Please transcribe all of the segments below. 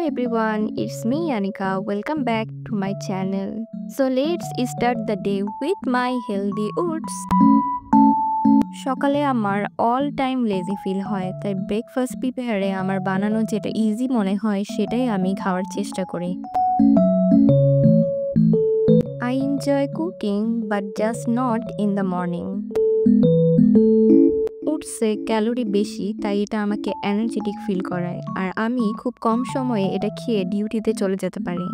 everyone, it's me Anika. Welcome back to my channel. So let's start the day with my healthy oats. সকালে আমার all time lazy feel হয়, তাই breakfast প্রিপেয়ারে আমার বানানো যেটা easy মনে হয় সেটাই আমি খাওয়ার চেষ্টা করি। I enjoy cooking but just not in the morning. ওটসে ক্যালোরি বেশি, তাই এটা আমাকে এনার্জেটিক ফিল করায়, আর আমি খুব কম সময়ে এটা খেয়ে ডিউটিতে চলে যেতে পারি।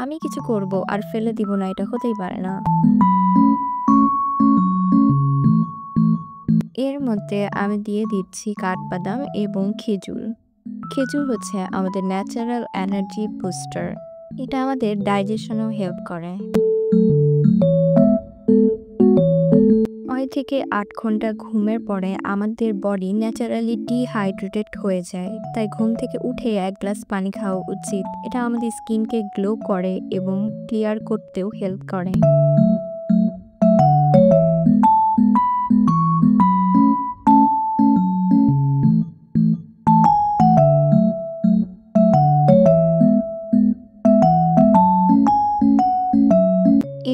আমি কিছু করব আর ফেলে দিব না, এটা হতেই পারে না। এর মধ্যে আমি দিয়ে দিচ্ছি কাঠবাদাম এবং খেজুর। খেজুর হচ্ছে আমাদের ন্যাচারাল এনার্জি বুস্টার। এটা আমাদের ডাইজেশনেও হেল্প করে। 6 থেকে 8 ঘন্টা ঘুমের পরে আমাদের বডি ন্যাচারালি ডিহাইড্রেটেড হয়ে যায়, তাই ঘুম থেকে উঠে 1 গ্লাস পানি খাওয়া উচিত। এটা আমাদের স্কিনকে গ্লো করে এবং ক্লিয়ার করতেও হেল্প করে।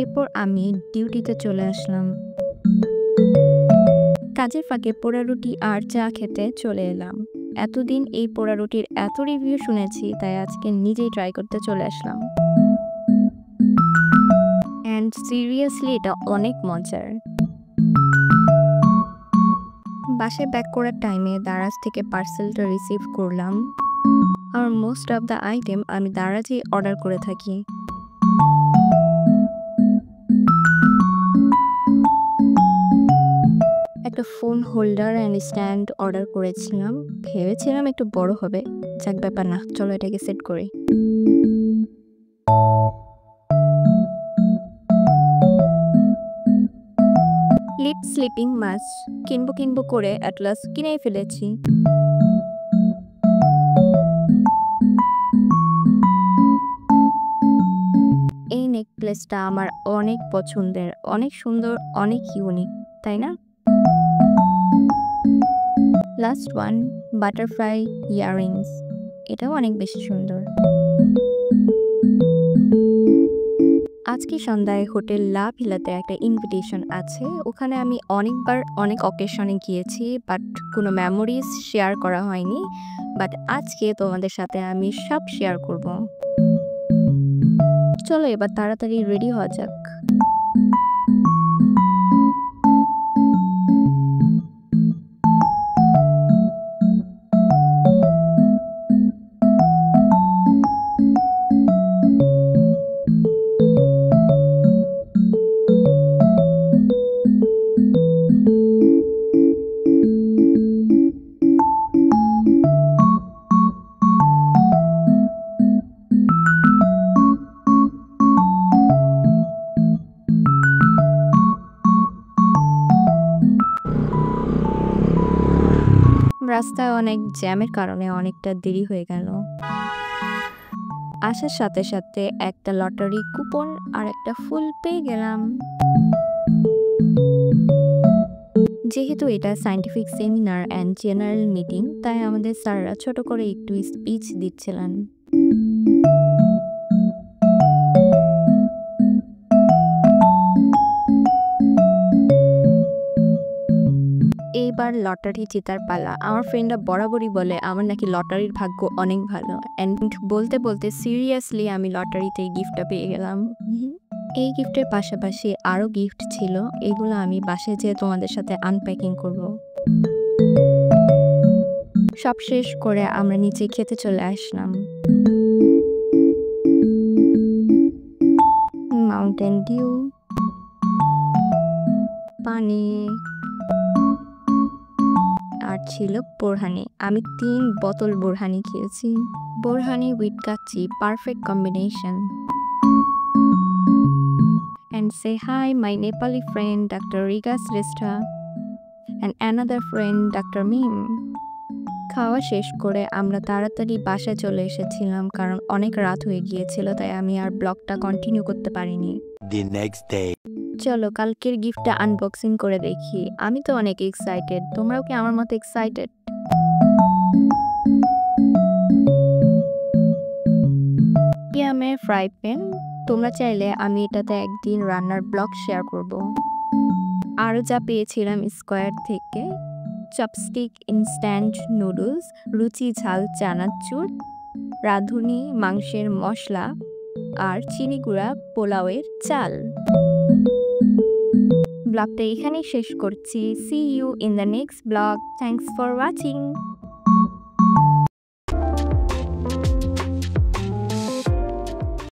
এরপর আমি ডিউটিতে চলে আসলাম। কাজের ফাঁকে পোড়া রুটি আর চা খেতে চলে এলাম। এতদিন এই পোড়া রুটির এত রিভিউ শুনেছি, তাই আজকে নিজেই ট্রাই করতে চলে আসলাম। অ্যান্ড সিরিয়াসলি এটা অনেক মজার। বাসায় ব্যাক করার টাইমে দারাজ থেকে পার্সেলটা রিসিভ করলাম। আর মোস্ট অফ দ্য আইটেম আমি দারাজেই অর্ডার করে থাকি। একটা phone holder and stand order করেছিলাম, ভেবেছিলাম একটু বড় হবে, যাক ব্যাপার না, চলো এটাকে সেট করি। লিপ স্লিপিং মাস্ক কিনবো করে অ্যাট লাস্ট কিনেই ফেলেছি। এই নেকলেসটা আমার অনেক পছন্দের, অনেক সুন্দর, অনেক ইউনিক, তাই না? লাস্ট ওয়ান, বাটারফ্লাই ইয়াররিংস, এটাও অনেক বেশি সুন্দর। আজকে সন্ধ্যায় হোটেল লা ভিলাতে একটা ইনভিটেশন আছে। ওখানে আমি অনেকবার অনেক অকেশনে গিয়েছি, বাট কোনো মেমোরিজ শেয়ার করা হয়নি। বাট আজকে তোমাদের সাথে আমি সব শেয়ার করব। চলো এবার তাড়াতাড়ি রেডি হওয়া যাক। রাস্তায় অনেক জ্যামের কারণে অনেকটা দেরি হয়ে গেল। আসার সাথে সাথে একটা লটারি কুপন আর একটা ফুল পেয়ে গেলাম। যেহেতু এটা scientific seminar and general meeting, তাই আমাদের স্যাররা ছোট করে একটু স্পিচ দিচ্ছিলেন। এইবার লটারি জেতার পালা। আমার ফ্রেন্ডরা বরাবরই বলে আমার নাকি লটারির ভাগ্য অনেক ভালো, অ্যান্ড বলতে বলতে সিরিয়াসলি আমি লটারিতে গিফটটা পেয়ে গেলাম। এই গিফটের পাশাপাশি আরও গিফট ছিল, এগুলো আমি বাসায় যেয়ে তোমাদের সাথে আনপ্যাকিং করব। সব শেষ করে আমরা নিচে খেতে চলে আসলাম। মাউন্টেন ডিউ, পানি আর ছিল বোরহানি। আমি 3 বোতল বোরহানি খেয়েছি। Borhani with kacchi, perfect combination. And say hi my Nepali friend Dr. Riga Srestha and another friend Dr. Mim. খাওয়া শেষ করে আমরা তাড়াতাড়ি বাসায় চলে এসেছিলাম, কারণ অনেক রাত হয়ে গিয়েছিল, তাই আমি আর ব্লগটা কন্টিনিউ করতে পারিনি। The next day. চলো কালকের গিফটটা আনবক্সিং করে দেখি। আমি তো অনেক এক্সাইটেড, তোমরাও কি আমার মতো এক্সাইটেড? ইয়ামের ফ্রাই প্যান, তোমরা চাইলে আমি এটাতে একদিন রান্নার ব্লগ শেয়ার করব। আরও যা পেয়েছিলাম স্কোয়ার থেকে, চপস্টিক ইনস্ট্যান্ট নুডলস, রুচি ঝাল চানাচুর, রাঁধুনি মাংসের মশলা আর চিনি গুঁড়া পোলাওয়ের চাল। ব্লগটা এখানেই শেষ করছি। See you in the next blog. Thanks for watching.